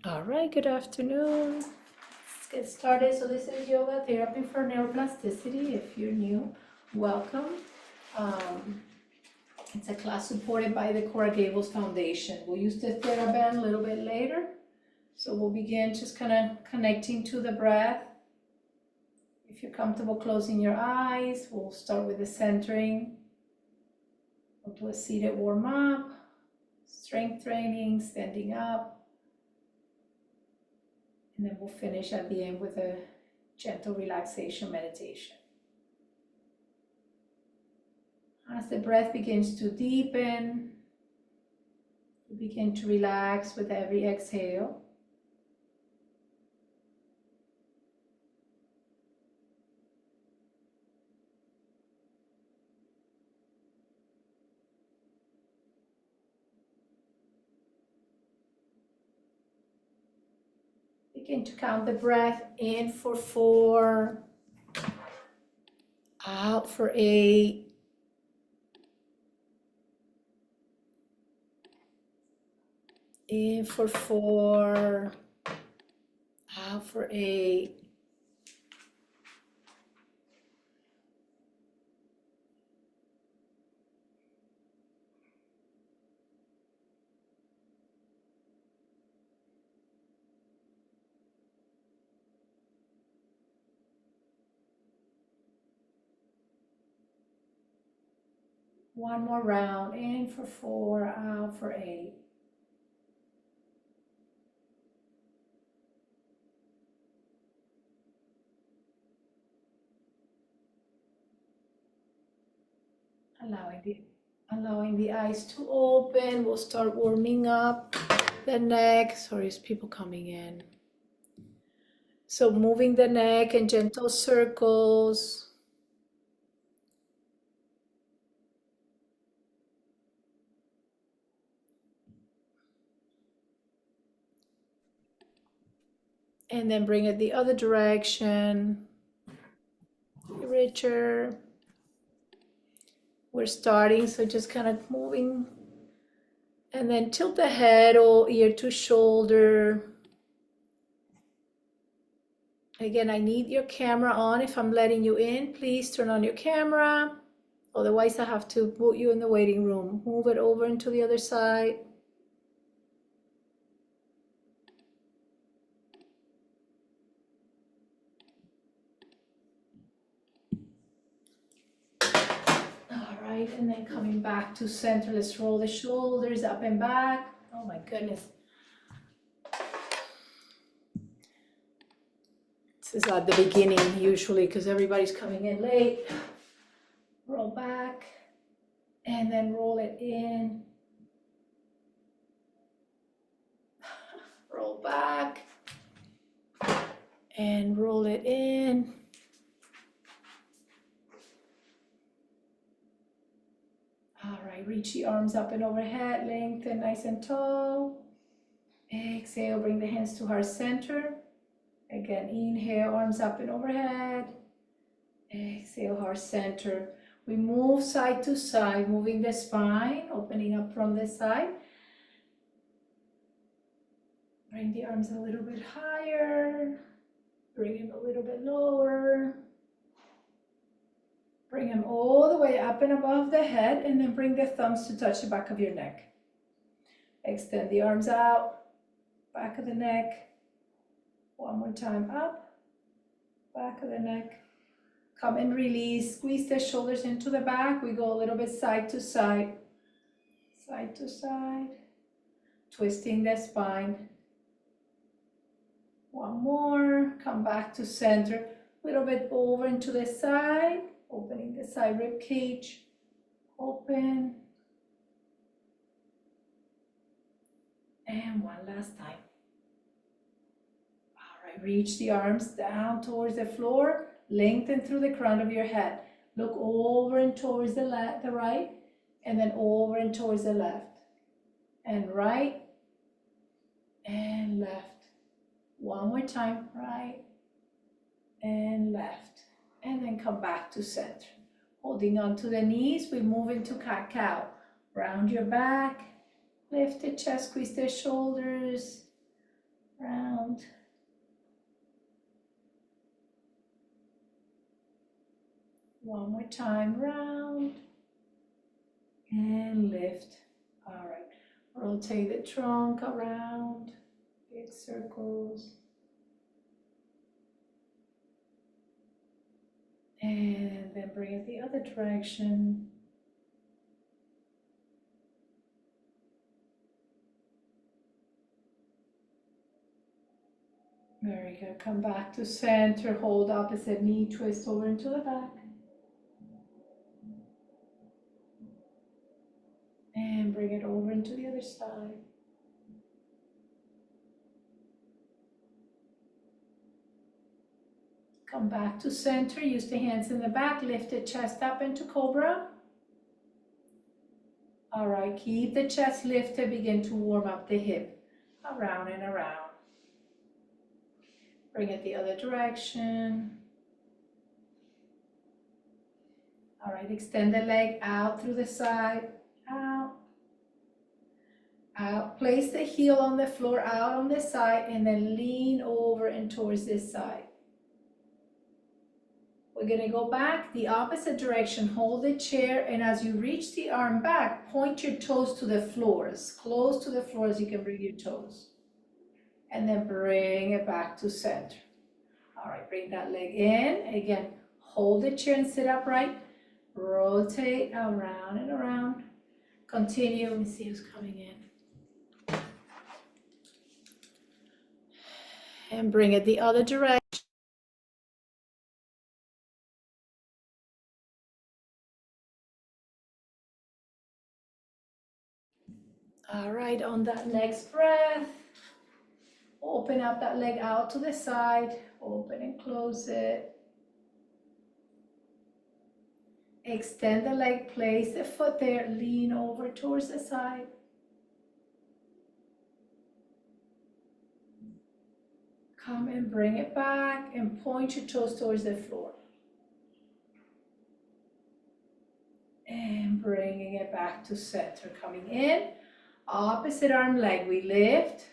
All right, good afternoon. Let's get started. So this is yoga therapy for neuroplasticity. If you're new, welcome. It's a class supported by the Coral Gables Foundation. We'll use the TheraBand a little bit later. So we'll begin just kind of connecting to the breath. If you're comfortable closing your eyes, we'll start with the centering. We'll do a seated warm up, strength training, standing up. And then we'll finish at the end with a gentle relaxation meditation. As the breath begins to deepen, you begin to relax with every exhale. Begin to count the breath in for 4, out for 8, in for 4, out for 8. One more round, in for 4, out for 8. Allowing the eyes to open. We'll start warming up the neck. Sorry, there's people coming in. So moving the neck in gentle circles. And then bring it the other direction. Richer. We're starting, so just kind of moving. And then tilt the head or ear to shoulder. Again, I need your camera on. If I'm letting you in, please turn on your camera. Otherwise, I have to put you in the waiting room. Move it over into the other side. All right, and then coming back to center, let's roll the shoulders up and back. Oh my goodness. This is at the beginning usually because everybody's coming in late. Roll back and then roll it in. Roll back and roll it in. All right, reach the arms up and overhead, lengthen nice and tall. Exhale, bring the hands to heart center. Again, inhale, arms up and overhead. Exhale, heart center. We move side to side, moving the spine, opening up from the side. Bring the arms a little bit higher. Bring them a little bit lower. Bring them all the way up and above the head, and then bring the thumbs to touch the back of your neck. Extend the arms out, back of the neck. One more time, up, back of the neck. Come and release, squeeze the shoulders into the back. We go a little bit side to side, twisting the spine. One more, come back to center, a little bit over into the side, opening the side rib cage, open. And one last time. All right, reach the arms down towards the floor, lengthen through the crown of your head. Look over and towards the right, and then over and towards the left. And right, and left. One more time, right, and left. And then come back to center. Holding on to the knees, we move into cat-cow. Round your back, lift the chest, squeeze the shoulders. round. One more time, round. And lift. All right, rotate the trunk around, big circles. And then bring it the other direction. Very good. Come back to center, hold opposite knee, twist over into the back. And bring it over into the other side. Come back to center, use the hands in the back, lift the chest up into cobra. All right, keep the chest lifted, begin to warm up the hip, around and around. Bring it the other direction. All right, extend the leg out through the side, out, out. Place the heel on the floor, out on this side, and then lean over and towards this side. We're gonna go back the opposite direction, hold the chair, and as you reach the arm back, point your toes to the floor, as close to the floor as you can bring your toes. And then bring it back to center. All right, bring that leg in. Again, hold the chair and sit upright. Rotate around and around. Continue, let me see who's coming in. And bring it the other direction. All right, on that next breath, open up that leg out to the side, open and close it. Extend the leg, place the foot there, lean over towards the side. Come and bring it back and point your toes towards the floor. And bringing it back to center, coming in. Opposite arm leg, we lift.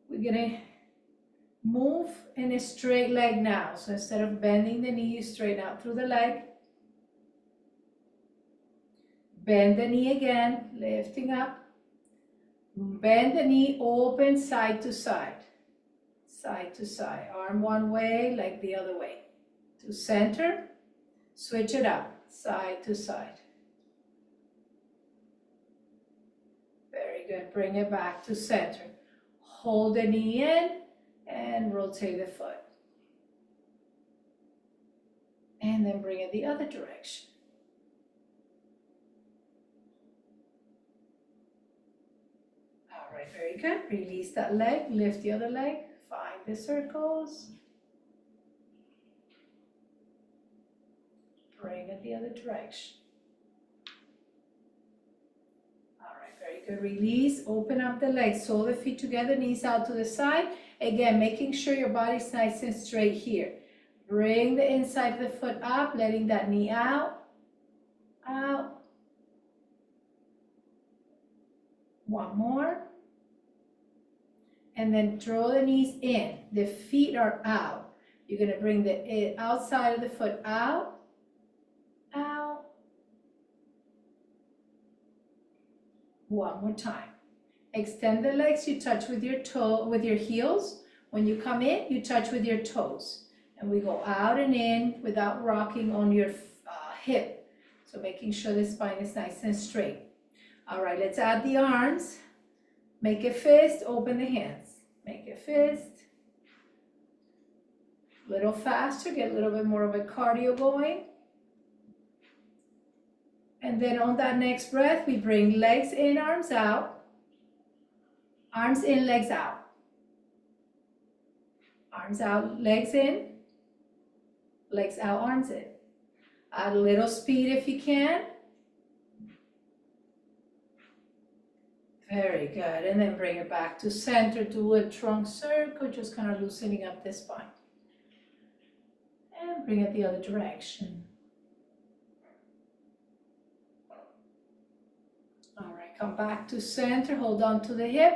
We're gonna move in a straight leg now. So instead of bending the knee, you straighten out through the leg. Bend the knee again, lifting up. Bend the knee, open side to side. Side to side. Arm one way, leg the other way. To center, switch it up, side to side. Very good, bring it back to center. Hold the knee in and rotate the foot. And then bring it the other direction. All right, very good. Release that leg, lift the other leg, find the circles. Bring it the other direction. All right, very good. Release, open up the legs, sole the feet together, knees out to the side. Again, making sure your body's nice and straight here. Bring the inside of the foot up, letting that knee out, out. One more. And then draw the knees in. The feet are out. You're gonna bring the outside of the foot out, out. One more time. Extend the legs, you touch with your toe, with your heels. When you come in, you touch with your toes. And we go out and in without rocking on your hip. So making sure the spine is nice and straight. All right, let's add the arms. Make a fist, open the hands. Make a fist. A little faster, get a little bit more of a cardio going. And then on that next breath, we bring legs in, arms out. Arms in, legs out. Arms out, legs in. Legs out, arms in. Add a little speed if you can. Very good, and then bring it back to center, do a trunk circle, just kind of loosening up the spine. And bring it the other direction. All right, come back to center, hold on to the hip,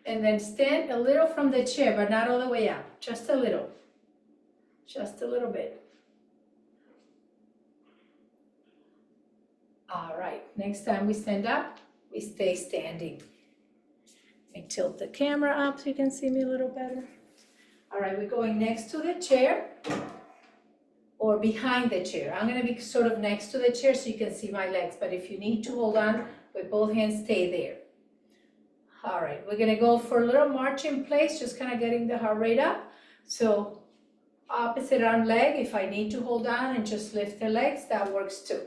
And then stand a little from the chair, but not all the way up, just a little bit. All right, next time we stand up, we stay standing. Let me tilt the camera up so you can see me a little better. All right, we're going next to the chair or behind the chair. I'm gonna be sort of next to the chair so you can see my legs, but if you need to hold on with both hands, stay there. All right, we're gonna go for a little march in place, just kind of getting the heart rate up. So opposite arm leg, if I need to hold on and just lift the legs, that works too.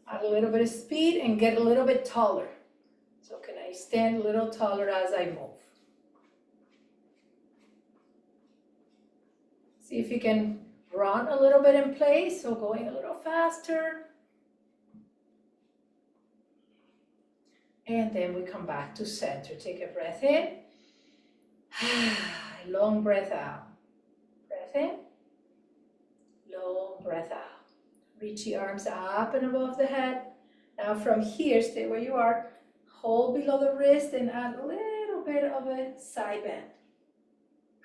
Add a little bit of speed and get a little bit taller. So can I stand a little taller as I move? See if you can run a little bit in place, so going a little faster. And then we come back to center. Take a breath in. Long breath out. Breath in. Long breath out. Reach the arms up and above the head. Now from here, stay where you are. Hold below the wrist and add a little bit of a side bend.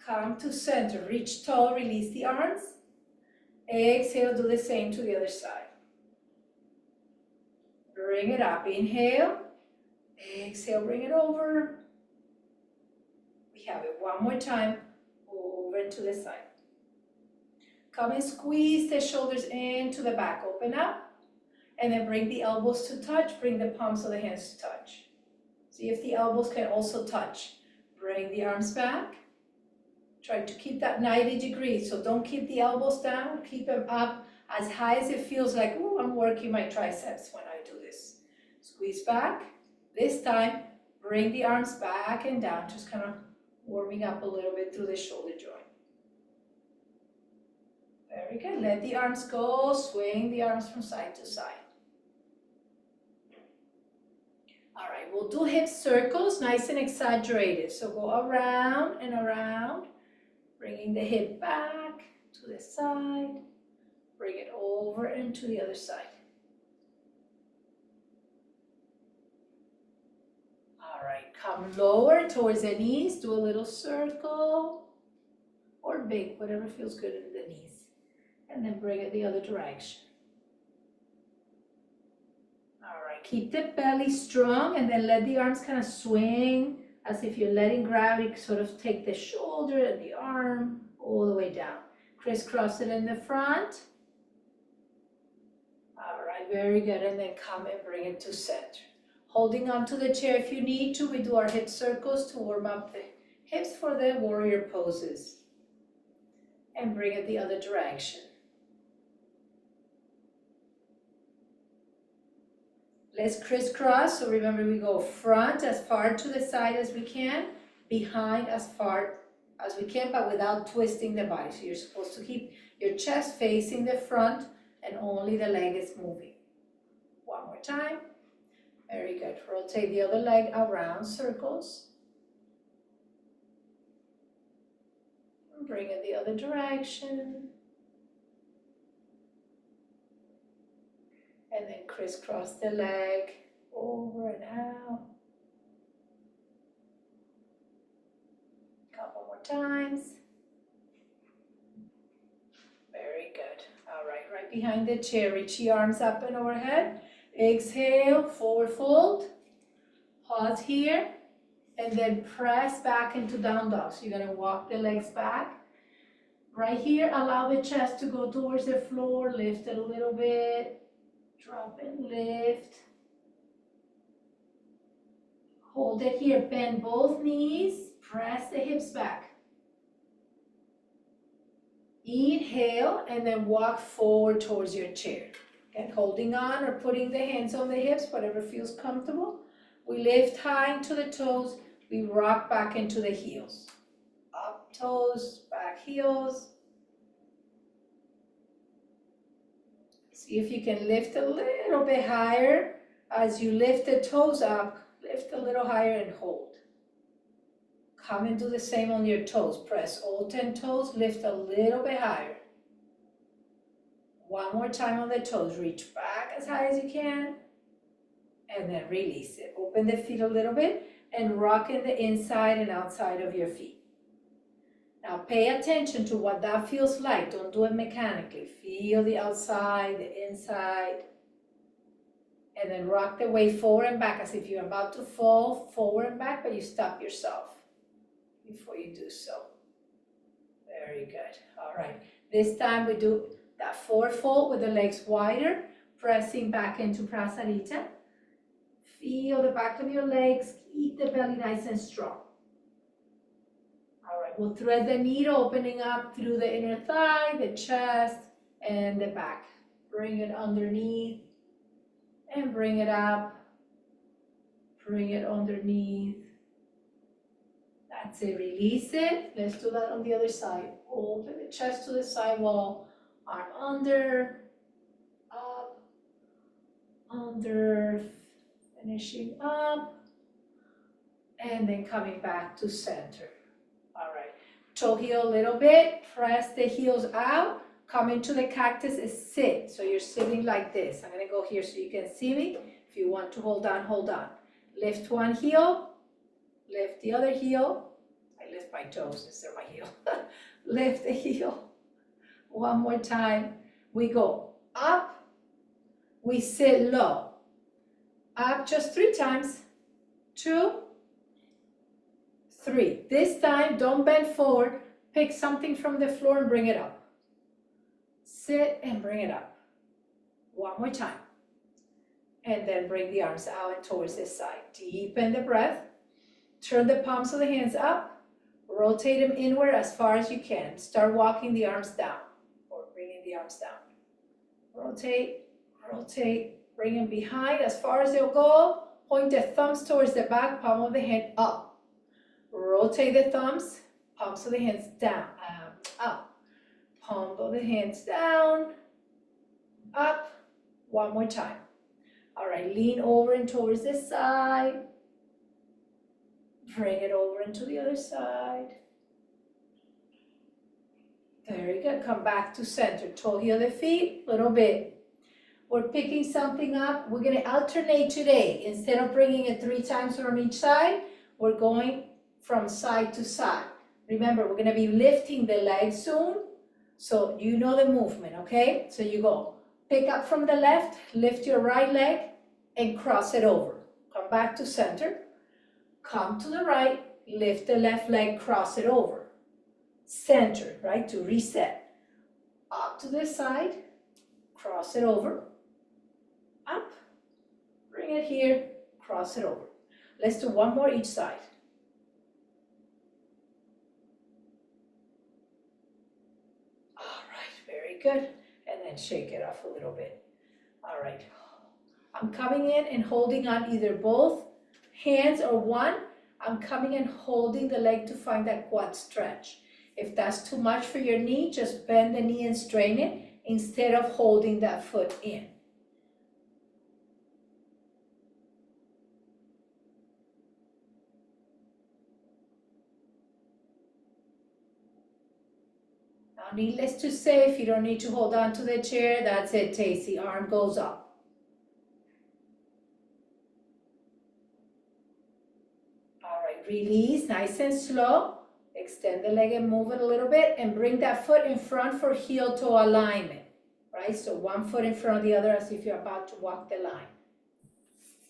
Come to center. Reach tall, release the arms. Exhale, do the same to the other side. Bring it up. Inhale. Exhale, bring it over. We have it one more time. Over to the side. Come and squeeze the shoulders into the back. Open up. And then bring the elbows to touch. Bring the palms of the hands to touch. See if the elbows can also touch. Bring the arms back. Try to keep that 90 degrees. So don't keep the elbows down. Keep them up as high as it feels like, oh, I'm working my triceps when I do this. Squeeze back. This time, bring the arms back and down. Just kind of warming up a little bit through the shoulder joint. Very good. Let the arms go. Swing the arms from side to side. All right, we'll do hip circles, nice and exaggerated. So go around and around, bringing the hip back to the side. Bring it over and to the other side. All right, come lower towards the knees. Do a little circle or big, whatever feels good in the knees. And then bring it the other direction. All right, keep the belly strong and then let the arms kind of swing as if you're letting gravity sort of take the shoulder and the arm all the way down. Crisscross it in the front. All right, very good. And then come and bring it to center. Holding on to the chair if you need to. We do our hip circles to warm up the hips for the warrior poses. And bring it the other direction. Let's crisscross. So remember, we go front as far to the side as we can, behind as far as we can, but without twisting the body. So you're supposed to keep your chest facing the front and only the leg is moving. One more time. Very good. Rotate the other leg around circles. And bring it the other direction. And then crisscross the leg over and out. Couple more times. Very good. All right, right behind the chair. Reach the arms up and overhead. Exhale, forward fold. Pause here. And then press back into down dog. So you're going to walk the legs back. Right here, allow the chest to go towards the floor. Lift it a little bit. Drop and lift. Hold it here. Bend both knees. Press the hips back. Inhale and then walk forward towards your chair. And holding on or putting the hands on the hips, whatever feels comfortable. We lift high into the toes. We rock back into the heels. Up toes, back heels. See if you can lift a little bit higher. As you lift the toes up, lift a little higher and hold. Come and do the same on your toes. Press all 10 toes, lift a little bit higher. One more time on the toes. Reach back as high as you can and then release it. Open the feet a little bit and rock in the inside and outside of your feet. Now pay attention to what that feels like. Don't do it mechanically. Feel the outside, the inside, and then rock the weight forward and back as if you're about to fall forward and back, but you stop yourself before you do so. Very good. All right. This time we do that forward fold with the legs wider, pressing back into Prasarita. Feel the back of your legs, keep the belly nice and strong. All right, we'll thread the needle, opening up through the inner thigh, the chest, and the back. Bring it underneath, and bring it up. Bring it underneath. That's it, release it. Let's do that on the other side. Open the chest to the side wall, arm under, up, under, finishing up, and then coming back to center. All right, toe heel a little bit, press the heels out, come into the cactus and sit. So you're sitting like this. I'm gonna go here so you can see me. If you want to hold on, hold on. Lift one heel, lift the other heel. I lift my toes instead of my heel. Lift the heel. One more time. We go up, we sit low. Up just 3 times. 2, 3. This time, don't bend forward. Pick something from the floor and bring it up. Sit and bring it up. One more time. And then bring the arms out and towards this side. Deepen the breath. Turn the palms of the hands up. Rotate them inward as far as you can. Start walking the arms down or bringing the arms down. Rotate, rotate. Bring them behind as far as they'll go. Point the thumbs towards the back, palm of the hand up. Rotate the thumbs, palms of the hands down, up. Palm of the hands down, up. One more time. All right, lean over and towards this side. Bring it over into the other side. Very good. Come back to center. Toe heel the feet, little bit. We're picking something up. We're going to alternate today. Instead of bringing it 3 times from each side, we're going from side to side. Remember, we're going to be lifting the leg soon. So you know the movement, okay? So you go pick up from the left, lift your right leg, and cross it over. Come back to center. Come to the right, lift the left leg, cross it over. Center, right, to reset. Up to this side, cross it over. Up, bring it here, cross it over. Let's do one more each side. All right, very good. And then shake it off a little bit. All right. I'm coming in and holding on either both hands or one. I'm coming and holding the leg to find that quad stretch. If that's too much for your knee, just bend the knee and strain it instead of holding that foot in. Now, needless to say, if you don't need to hold on to the chair, that's it, Tacy. Arm goes up. All right, release, nice and slow. Extend the leg and move it a little bit and bring that foot in front for heel toe alignment, right? So one foot in front of the other as if you're about to walk the line.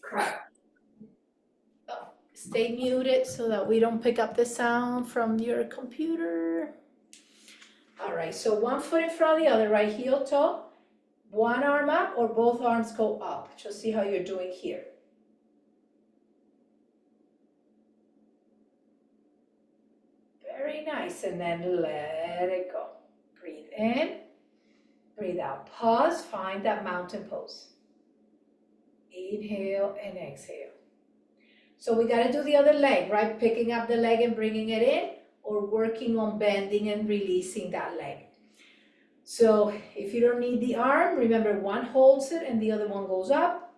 Correct. Oh, stay muted so that we don't pick up the sound from your computer. All right, so one foot in front of the other, right heel toe. One arm up or both arms go up. Just see how you're doing here. Very nice, and then let it go. Breathe in, breathe out. Pause, find that mountain pose. Inhale and exhale. So we got to do the other leg, right? Picking up the leg and bringing it in, or working on bending and releasing that leg. So if you don't need the arm, remember one holds it and the other one goes up.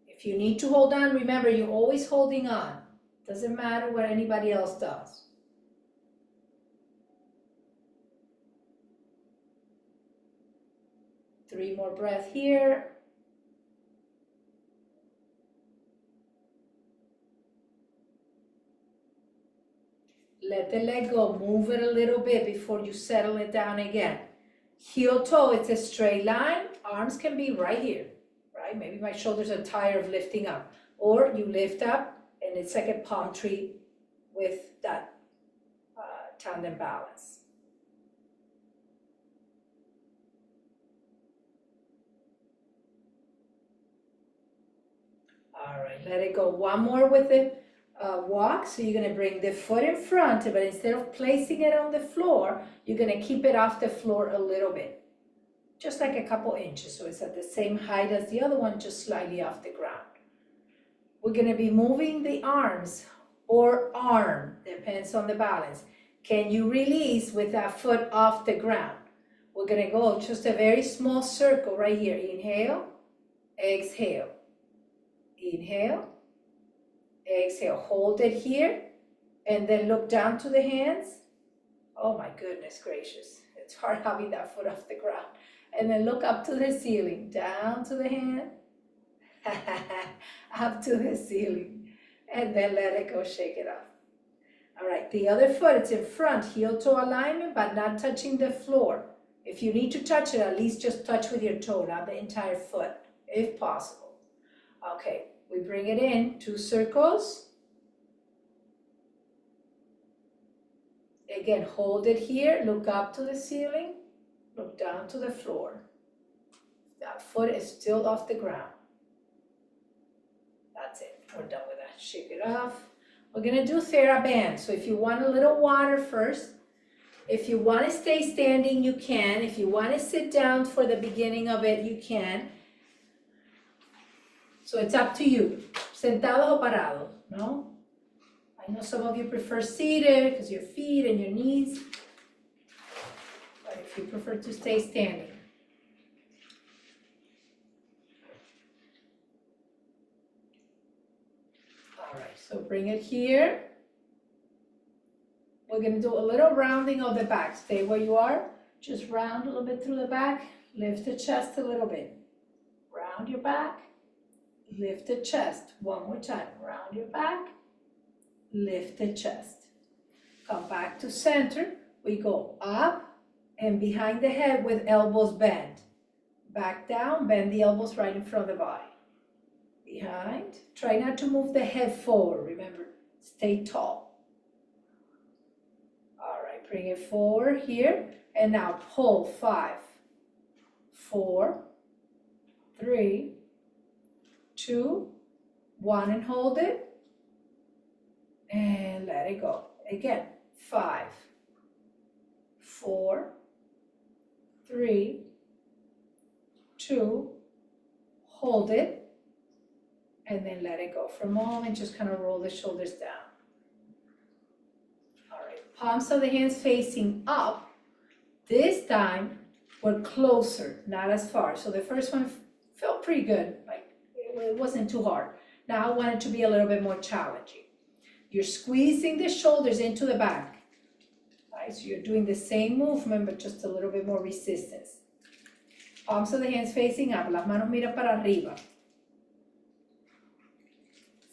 If you need to hold on, remember you're always holding on. Doesn't matter what anybody else does. 3 more breaths here. Let the leg go, move it a little bit before you settle it down again. Heel toe, it's a straight line. Arms can be right here, right? Maybe my shoulders are tired of lifting up. Or you lift up and it's like a palm tree with that tandem balance. All right, let it go. One more with the walk. So you're gonna bring the foot in front, but instead of placing it on the floor, you're gonna keep it off the floor a little bit. Just like a couple inches, so it's at the same height as the other one, just slightly off the ground. We're gonna be moving the arms or arm, depends on the balance. Can you release with that foot off the ground? We're gonna go just a very small circle right here. Inhale, exhale. Inhale, exhale, hold it here, and then look down to the hands. Oh my goodness gracious, it's hard having that foot off the ground. And then look up to the ceiling, down to the hand, up to the ceiling, and then let it go, shake it off. All right, the other foot, it's in front, heel toe alignment, but not touching the floor. If you need to touch it, at least just touch with your toe, not the entire foot, if possible. Okay, we bring it in, 2 circles. Again, hold it here, look up to the ceiling, look down to the floor. That foot is still off the ground. That's it, we're done with that. Shake it off. We're gonna do TheraBand. So if you want a little water first, if you wanna stay standing, you can. If you wanna sit down for the beginning of it, you can. So it's up to you, sentados o parados, no? I know some of you prefer seated because your feet and your knees, but if you prefer to stay standing. All right, so bring it here. We're gonna do a little rounding of the back. Stay where you are, just round a little bit through the back, lift the chest a little bit. Round your back. Lift the chest. One more time. Round your back. Lift the chest. Come back to center. We go up and behind the head with elbows bent. Back down, bend the elbows right in front of the body. Behind. Try not to move the head forward. Remember, stay tall. All right, bring it forward here. And now pull 5, 4, 3, 2, 1, and hold it, and let it go. Again, 5, 4, 3, 2, hold it, and then let it go. For a moment, just kind of roll the shoulders down. All right, palms of the hands facing up. This time, we're closer, not as far. So the first one felt pretty good, like it wasn't too hard. Now I want it to be a little bit more challenging. You're squeezing the shoulders into the back. Right? So you're doing the same movement, but just a little bit more resistance. Palms of the hands facing up, las manos mira para arriba.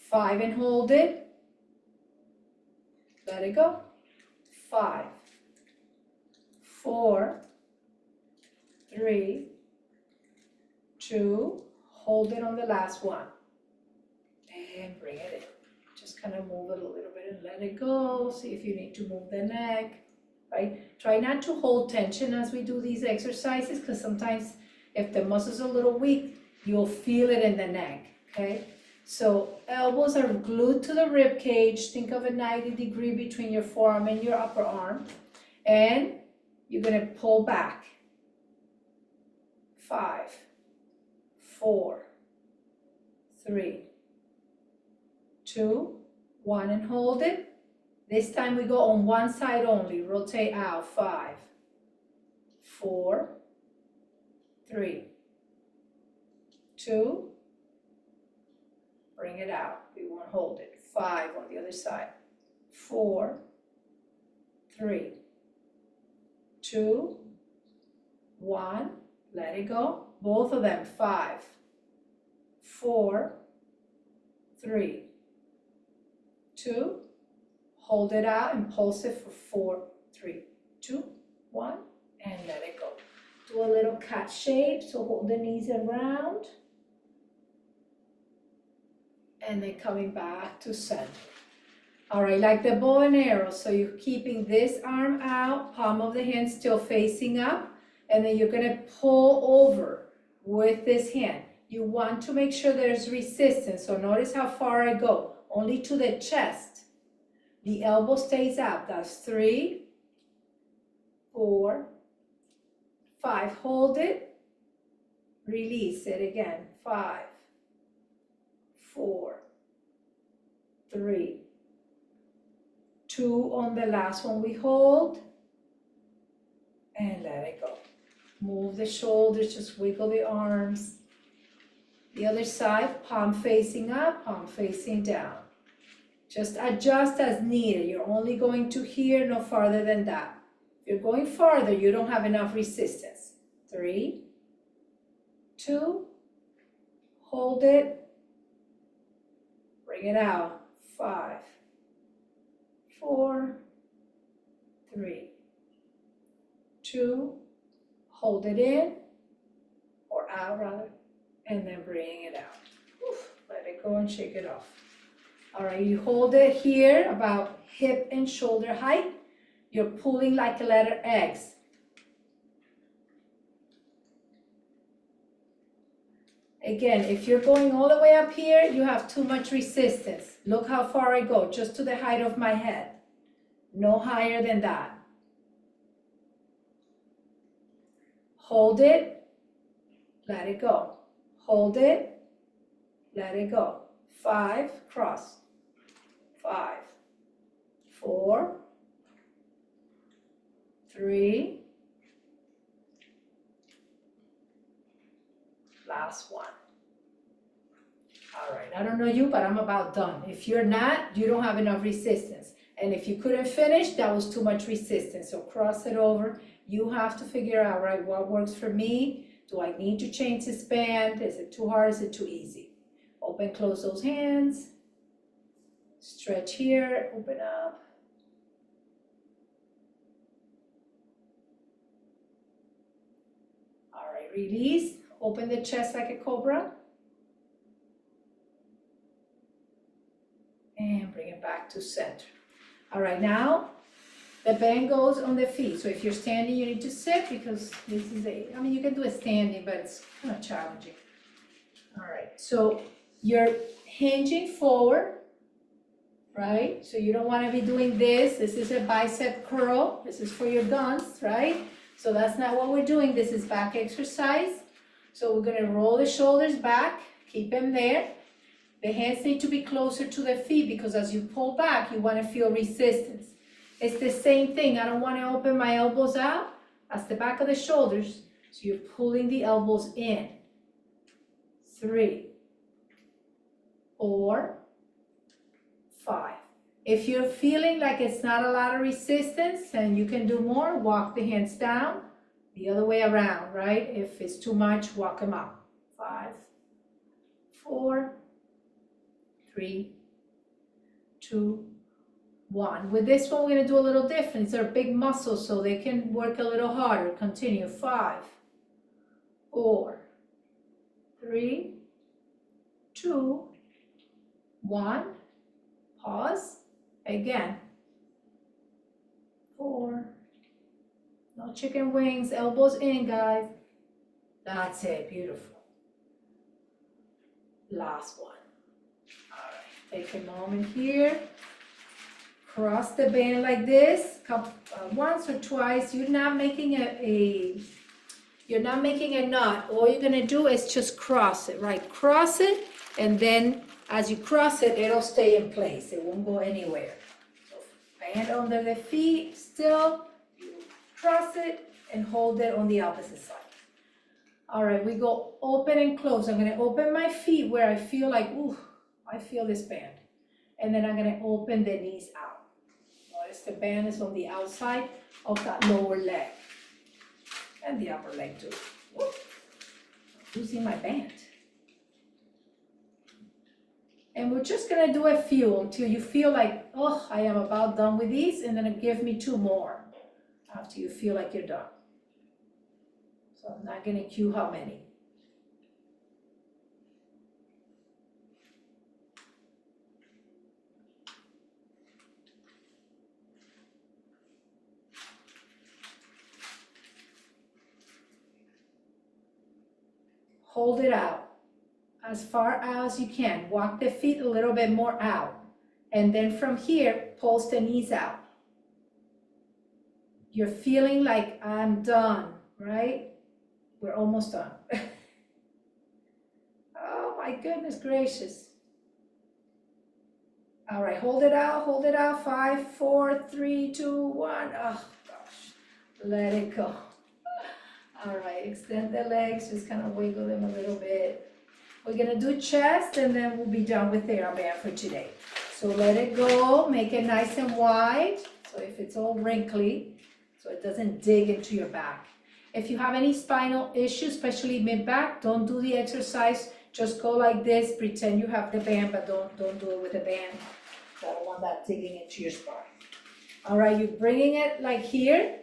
5 and hold it. Let it go. 5, 4, 3, 2, hold it on the last one. And bring it in. Just kind of move it a little bit and let it go. See if you need to move the neck, right? Try not to hold tension as we do these exercises, because sometimes if the muscles are a little weak, you'll feel it in the neck, okay? So elbows are glued to the rib cage. Think of a 90-degree between your forearm and your upper arm. And you're gonna pull back. 5, 4, 3, 2, 1, and hold it. This time we go on one side only. Rotate out. 5, 4, 3, 2, bring it out. We won't hold it. 5 on the other side. 4, 3, 2, 1, let it go. Both of them, 5, 4, 3, 2, hold it out and pulse it for 4, 3, 2, 1, and let it go. Do a little cat shape, so hold the knees around. And then coming back to center. All right, like the bow and arrow, so you're keeping this arm out, palm of the hand still facing up, and then you're gonna pull over with this hand. You want to make sure there's resistance, so notice how far I go, only to the chest. The elbow stays out, that's 3, 4, 5, hold it, release it again, 5, 4, 3, 2 on the last one we hold, and let it go. Move the shoulders, just wiggle the arms. The other side, palm facing up, palm facing down. Just adjust as needed. You're only going to here, no farther than that. If you're going farther, you don't have enough resistance. 3, 2, hold it, bring it out. 5, 4, 3, 2, hold it in, or out rather, and then bring it out. Oof, let it go and shake it off. All right, you hold it here about hip and shoulder height. You're pulling like a letter X. Again, if you're going all the way up here, you have too much resistance. Look how far I go, just to the height of my head. No higher than that. Hold it, let it go. Hold it, let it go. 5, cross. 5, 4, 3, last one. All right, I don't know you, but I'm about done. If you're not, you don't have enough resistance. And if you couldn't finish, that was too much resistance. So cross it over. You have to figure out, right, what works for me. Do I need to change this band? Is it too hard? Is it too easy? Open, close those hands. Stretch here, open up. All right, release. Open the chest like a cobra. And bring it back to center. All right, now the band goes on the feet. So if you're standing, you need to sit because this is I mean, you can do a standing, but it's kind of challenging. All right, so you're hinging forward, right? So you don't want to be doing this. This is a bicep curl. This is for your guns, right? So that's not what we're doing. This is back exercise. So we're gonna roll the shoulders back, keep them there. The hands need to be closer to the feet because as you pull back, you want to feel resistance. It's the same thing. I don't want to open my elbows out. That's the back of the shoulders. So you're pulling the elbows in. 3, 4, 5. If you're feeling like it's not a lot of resistance and you can do more, walk the hands down. The other way around, right? If it's too much, walk them up. 5, 4, 3, 2, 1. With this one, we're going to do a little different. These are big muscles, so they can work a little harder. Continue. 5, 4, 3, 2, 1. Pause. Again. 4. No chicken wings. Elbows in, guys. That's it. Beautiful. Last one. Take a moment here, cross the band like this, once or twice. You're not making a knot. All you're gonna do is just cross it, right? Cross it, and then as you cross it, it'll stay in place. It won't go anywhere. So band under the feet, still, you cross it and hold it on the opposite side. All right, we go open and close. I'm gonna open my feet where I feel like, ooh, I feel this band. And then I'm gonna open the knees out. Notice the band is on the outside of that lower leg. And the upper leg too. Losing my band. And we're just gonna do a few until you feel like, oh, I am about done with these, and then give me 2 more after you feel like you're done. So I'm not gonna cue how many. Hold it out as far out as you can. Walk the feet a little bit more out. And then from here, pulse the knees out. You're feeling like I'm done, right? We're almost done. Oh my goodness gracious. All right, hold it out, hold it out. 5, 4, 3, 2, 1. Oh gosh, let it go. All right, extend the legs, just kind of wiggle them a little bit. We're gonna do chest and then we'll be done with the arm band for today. So let it go, make it nice and wide. So if it's all wrinkly, so it doesn't dig into your back. If you have any spinal issues, especially mid-back, don't do the exercise. Just go like this, pretend you have the band, but don't do it with the band. I don't want that digging into your spine. All right, you're bringing it like here,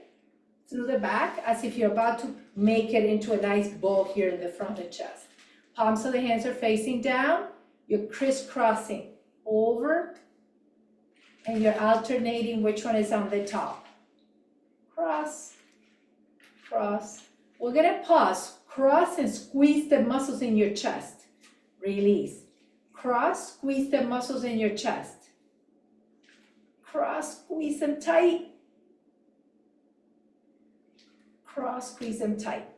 through the back, as if you're about to make it into a nice ball here in the front of the chest. Palms of the hands are facing down. You're crisscrossing over, and you're alternating which one is on the top. Cross, cross. We're gonna pause, cross and squeeze the muscles in your chest. Release. Cross, squeeze the muscles in your chest. Cross, squeeze them tight. Cross, squeeze them tight.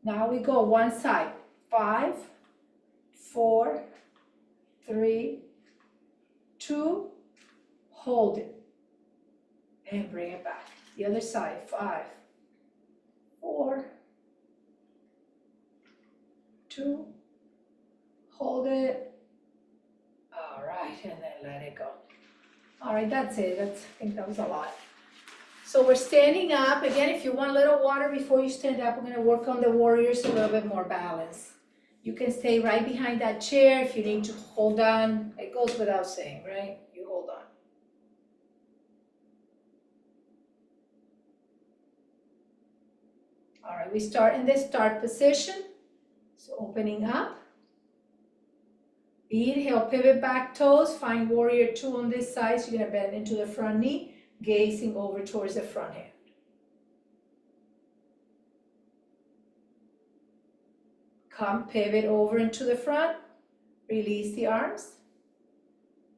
Now we go one side. 5, 4, 3, 2, hold it. And bring it back. The other side. 5, 4, 2, hold it. All right, and then let it go. All right, that's it. I think that was a lot. So we're standing up. Again, if you want a little water before you stand up, we're gonna work on the warriors a little bit more balance. You can stay right behind that chair if you need to hold on. It goes without saying, right? You hold on. All right, we start in this start position. So opening up. Inhale, pivot back toes, find warrior 2 on this side. So you're gonna bend into the front knee, gazing over towards the front hand. Come, pivot over into the front, release the arms.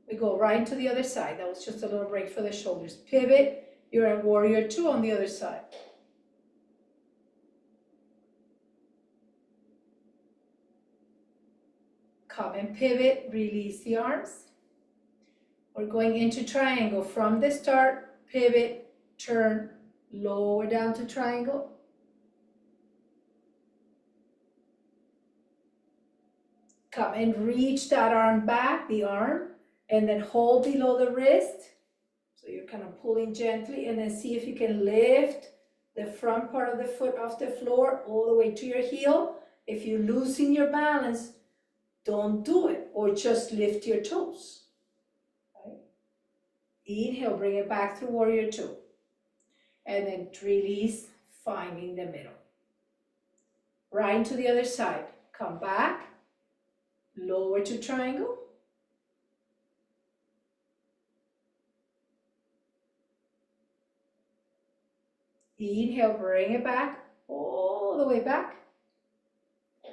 We go right into the other side. That was just a little break for the shoulders. Pivot, you're in warrior 2 on the other side. Come and pivot, release the arms. We're going into triangle from the start, pivot, turn, lower down to triangle. Come and reach that arm back, the arm, and then hold below the wrist. So you're kind of pulling gently, and then see if you can lift the front part of the foot off the floor all the way to your heel. If you're losing your balance, don't do it, or just lift your toes. Right? Inhale, bring it back to warrior 2. And then release, finding the middle. Right into the other side. Come back, lower to triangle. Inhale, bring it back, all the way back.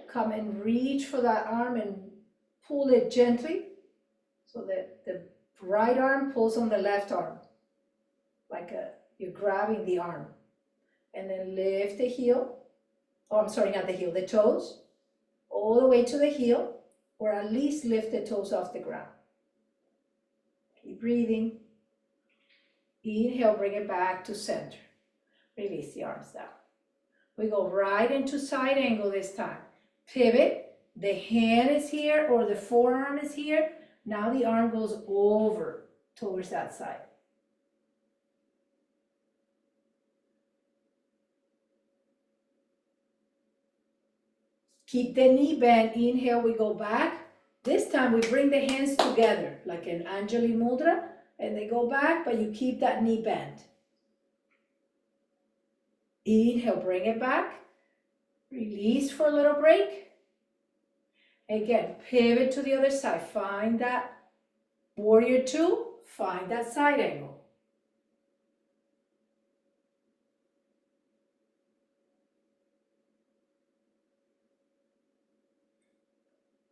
Come and reach for that arm and pull it gently so that the right arm pulls on the left arm, like you're grabbing the arm. And then lift the heel, oh, I'm sorry, not the heel, the toes, all the way to the heel, or at least lift the toes off the ground. Keep breathing. Inhale, bring it back to center. Release the arms down. We go right into side angle this time. Pivot, the hand is here or the forearm is here. Now the arm goes over towards that side. Keep the knee bent. Inhale, we go back. This time we bring the hands together like an Anjali Mudra, and they go back, but you keep that knee bent. Inhale, bring it back. Release for a little break. Again, pivot to the other side. Find that warrior two. Find that side angle.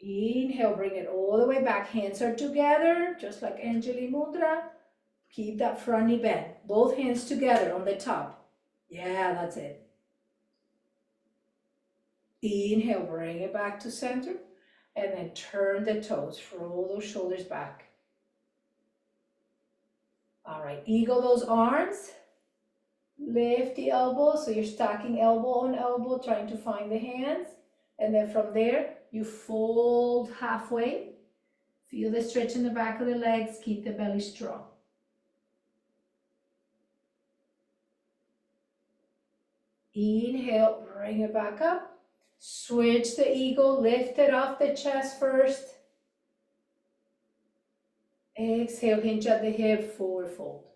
Inhale, bring it all the way back. Hands are together, just like Anjali Mudra. Keep that front knee bent. Both hands together on the top. Yeah, that's it. Inhale, bring it back to center. And then turn the toes. Roll those shoulders back. All right, eagle those arms. Lift the elbows, so you're stacking elbow on elbow, trying to find the hands. And then from there, you fold halfway. Feel the stretch in the back of the legs. Keep the belly strong. Inhale, bring it back up. Switch the eagle, lift it off the chest first. Exhale, hinge at the hip, forward fold.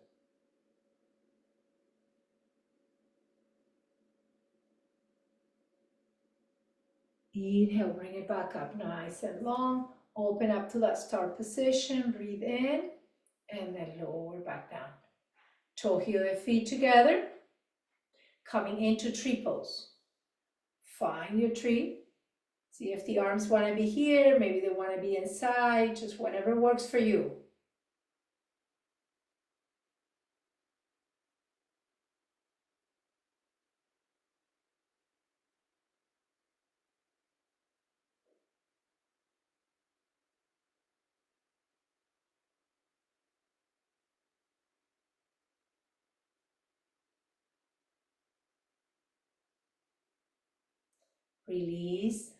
Inhale, bring it back up nice and long. Open up to that start position. Breathe in and then lower back down. Toe heel the feet together. Coming into tree pose. Find your tree. See if the arms want to be here. Maybe they want to be inside. Just whatever works for you. Release,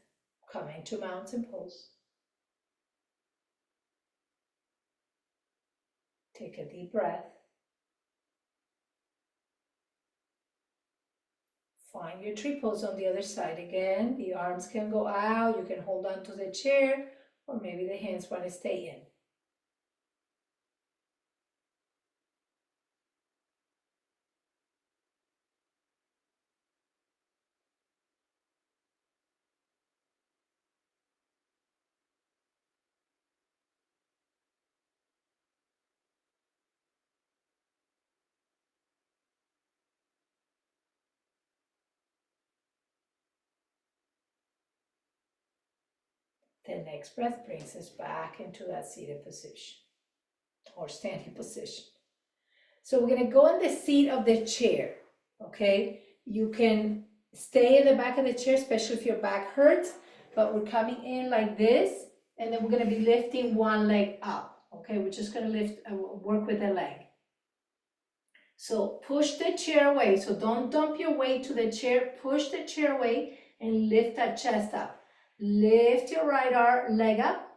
come into mountain pose. Take a deep breath. Find your tree pose on the other side again. The arms can go out, you can hold on to the chair, or maybe the hands want to stay in. The next breath brings us back into that seated position or standing position. So we're going to go in the seat of the chair, okay? You can stay in the back of the chair, especially if your back hurts, but we're coming in like this, and then we're going to be lifting one leg up, okay? We're just going to work with the leg. So push the chair away. So don't dump your weight to the chair. Push the chair away and lift that chest up. Lift your right leg up.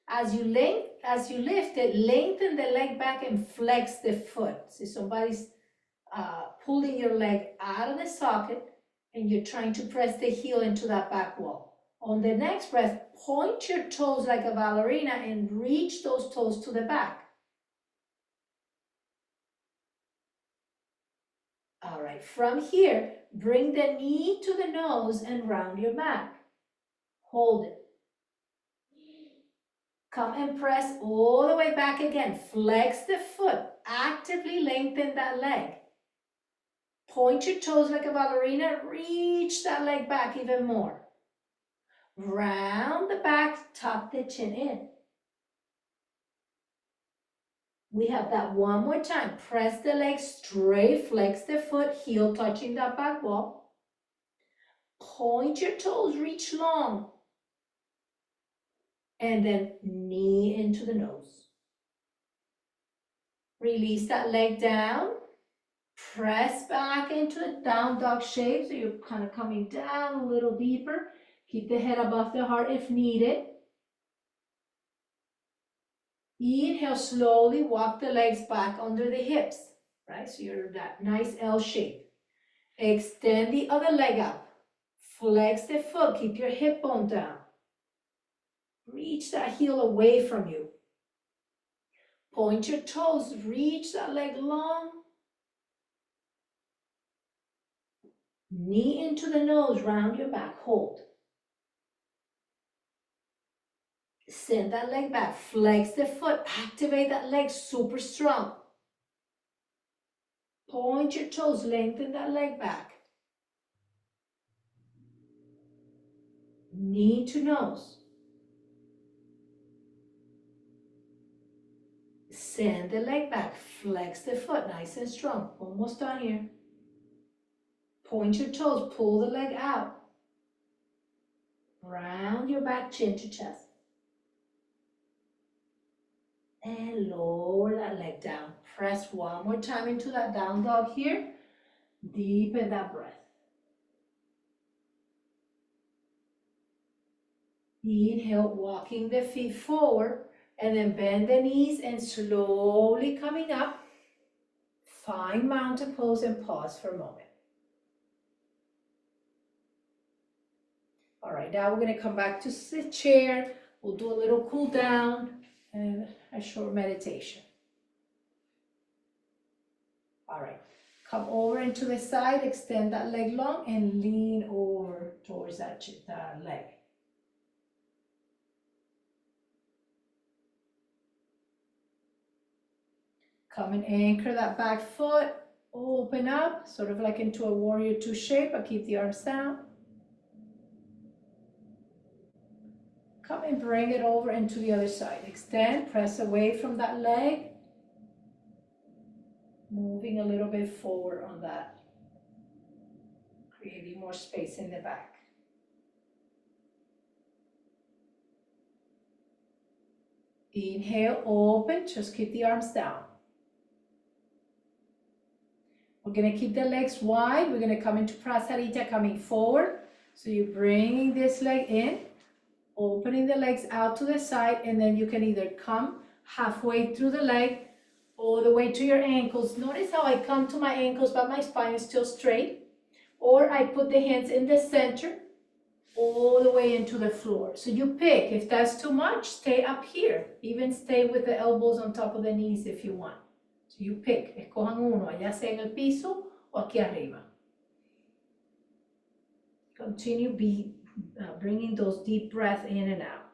As you lift it, lengthen the leg back and flex the foot. See, somebody's pulling your leg out of the socket and you're trying to press the heel into that back wall. On the next breath, point your toes like a ballerina and reach those toes to the back. All right, from here, bring the knee to the nose and round your back. Hold it. Come and press all the way back again. Flex the foot. Actively lengthen that leg. Point your toes like a ballerina. Reach that leg back even more. Round the back, tuck the chin in. We have that one more time. Press the leg straight, flex the foot, heel touching that back wall. Point your toes, reach long. And then knee into the nose. Release that leg down. Press back into a down dog shape, so you're kind of coming down a little deeper. Keep the head above the heart if needed. Inhale, slowly walk the legs back under the hips, right? So you're that nice L shape. Extend the other leg up. Flex the foot, keep your hip bone down. Reach that heel away from you. Point your toes, reach that leg long. Knee into the nose, round your back, hold. Send that leg back, flex the foot, activate that leg super strong. Point your toes, lengthen that leg back. Knee to nose. Send the leg back, flex the foot, nice and strong. Almost done here. Point your toes, pull the leg out. Round your back, chin to chest. And lower that leg down. Press one more time into that down dog here. Deepen that breath. Inhale, walking the feet forward, and then bend the knees and slowly coming up. Find mountain pose and pause for a moment. All right, now we're going to come back to the chair. We'll do a little cool down and a short meditation. All right, come over into the side, extend that leg long and lean over towards that leg. Come and anchor that back foot, open up, sort of like into a warrior two shape, but keep the arms down. Come and bring it over into the other side. Extend, press away from that leg. Moving a little bit forward on that. Creating more space in the back. Inhale, open, just keep the arms down. We're going to keep the legs wide. We're going to come into Prasarita, coming forward. So you're bringing this leg in, opening the legs out to the side, and then you can either come halfway through the leg, all the way to your ankles. Notice how I come to my ankles, but my spine is still straight. Or I put the hands in the center, all the way into the floor. So you pick. If that's too much, stay up here. Even stay with the elbows on top of the knees if you want. So you pick. Escojan uno, allá sea en el piso o aquí arriba. Continue bringing those deep breaths in and out.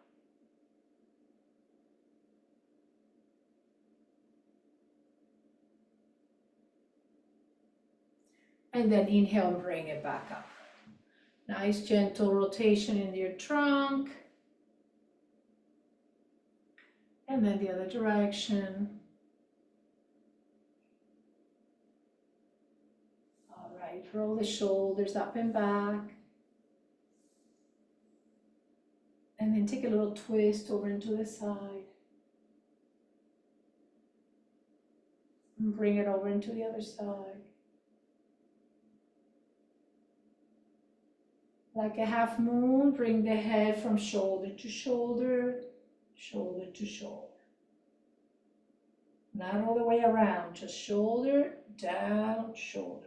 And then inhale and bring it back up. Nice gentle rotation in your trunk. And then the other direction. All right, roll the shoulders up and back. And then take a little twist over into the side. And bring it over into the other side. Like a half moon, bring the head from shoulder to shoulder, shoulder to shoulder. Not all the way around, just shoulder, down, shoulder.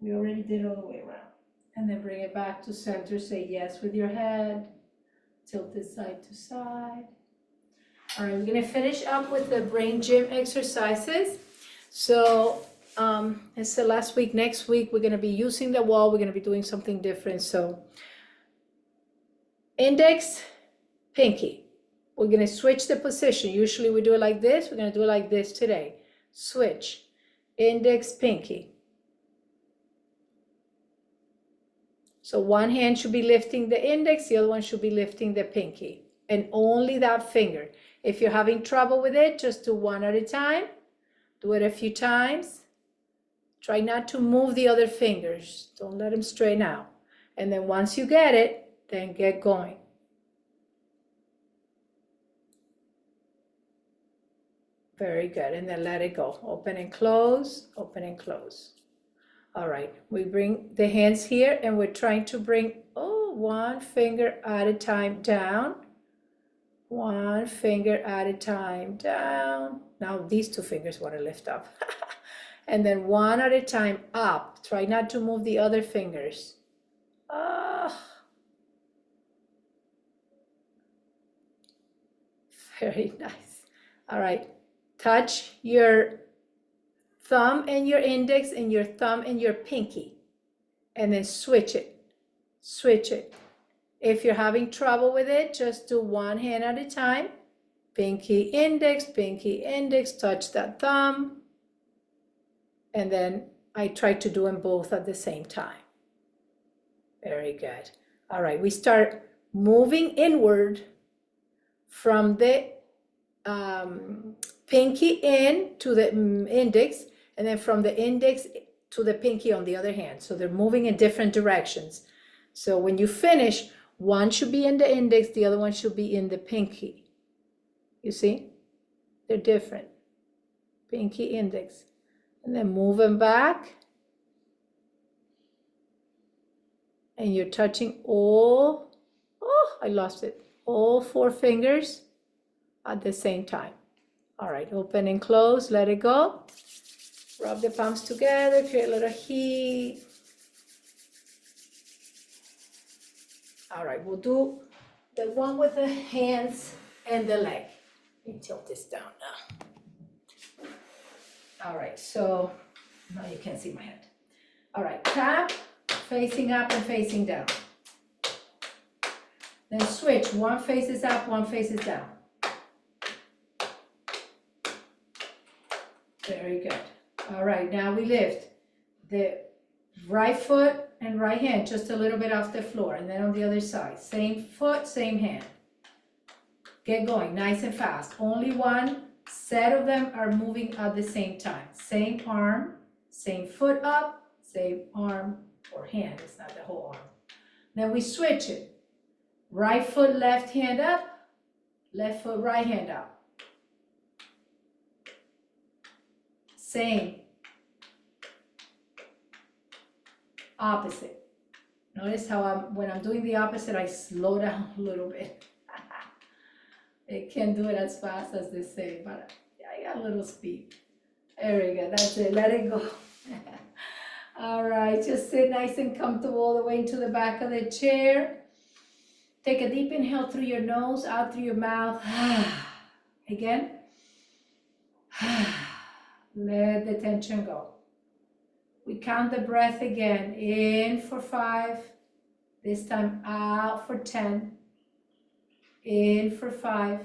We already did all the way around. And then bring it back to center, say yes with your head, tilt it side to side. All right, we're gonna finish up with the brain gym exercises. So it's the last week. Next week, we're gonna be using the wall. We're gonna be doing something different. So index, pinky. We're gonna switch the position. Usually we do it like this. We're gonna do it like this today. Switch, index, pinky. So one hand should be lifting the index, the other one should be lifting the pinky, and only that finger. If you're having trouble with it, just do one at a time. Do it a few times. Try not to move the other fingers. Don't let them straighten out. And then once you get it, then get going. Very good. And then let it go. Open and close, open and close. All right, we bring the hands here and we're trying to bring, one finger at a time down. One finger at a time down. Now these two fingers want to lift up. And then one at a time up. Try not to move the other fingers. Ah, very nice. All right, touch your thumb and your index and your thumb and your pinky, and then switch it, switch it. If you're having trouble with it, just do one hand at a time. Pinky, index, touch that thumb. And then I try to do them both at the same time. Very good. All right, we start moving inward from the pinky in to the index, and then from the index to the pinky on the other hand. So they're moving in different directions. So when you finish, one should be in the index, the other one should be in the pinky. You see? They're different. Pinky, index. And then move them back. And you're touching all, oh, I lost it, all 4 fingers at the same time. All right, open and close, let it go. Rub the palms together, create a little heat. All right, we'll do the one with the hands and the leg. Let me tilt this down now. All right, so now you can't see my head. All right, tap, facing up and facing down. Then switch, one faces up, one faces down. Very good. All right, now we lift the right foot and right hand just a little bit off the floor, and then on the other side, same foot, same hand. Get going, nice and fast. Only one set of them are moving at the same time. Same arm, same foot up, same arm or hand, it's not the whole arm. Then we switch it. Right foot, left hand up, left foot, right hand up. Same. Opposite. Notice how when I'm doing the opposite, I slow down a little bit. I can't do it as fast as they say, but I got a little speed. There we go, that's it, let it go. All right, just sit nice and comfortable all the way into the back of the chair. Take a deep inhale through your nose, out through your mouth. Again. Let the tension go. We count the breath again. In for 5. This time out for 10. In for 5.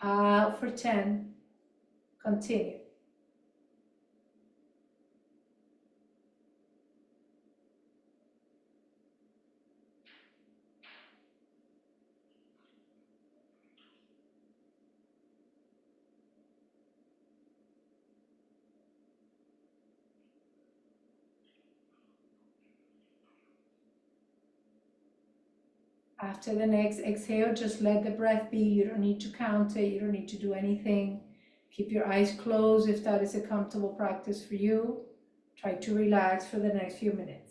Out for 10. Continue. After the next exhale, just let the breath be. You don't need to count it. You don't need to do anything. Keep your eyes closed if that is a comfortable practice for you. Try to relax for the next few minutes.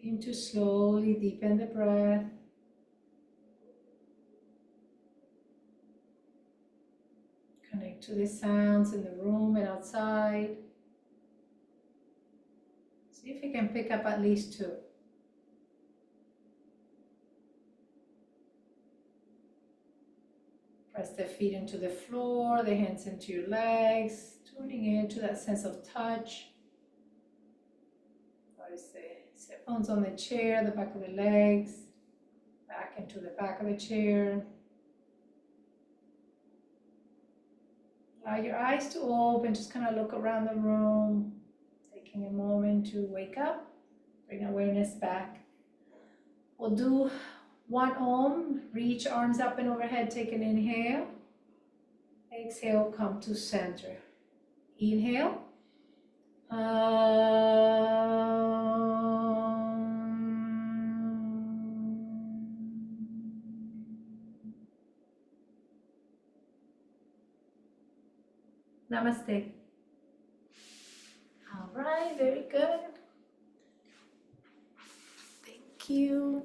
Begin to slowly deepen the breath. Connect to the sounds in the room and outside. See if you can pick up at least two. Press the feet into the floor, the hands into your legs, tuning into that sense of touch. Notice the sit bones on the chair, the back of the legs, back into the back of the chair. Allow your eyes to open, just kind of look around the room, taking a moment to wake up, bring awareness back. We'll do one Om, reach arms up and overhead, take an inhale. Exhale, come to center. Inhale. Namaste. All right, very good. Thank you.